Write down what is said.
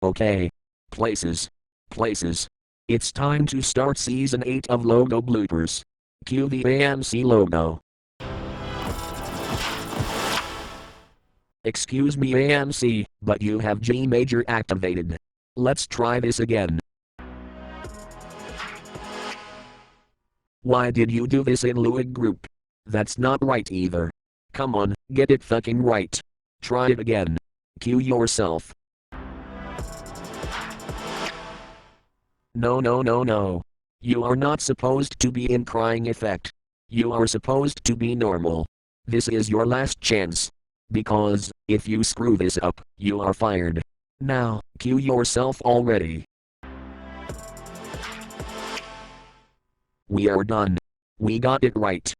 Okay. Places. Places. It's time to start season 8 of Logo Bloopers. Cue the AMC logo. Excuse me AMC, but you have G major activated. Let's try this again. Why did you do this in Luig group? That's not right either. Come on, get it fucking right. Try it again. Cue yourself. No, no, no, no. You are not supposed to be in crying effect. You are supposed to be normal. This is your last chance. Because, if you screw this up, you are fired. Now, cue yourself already. We are done. We got it right.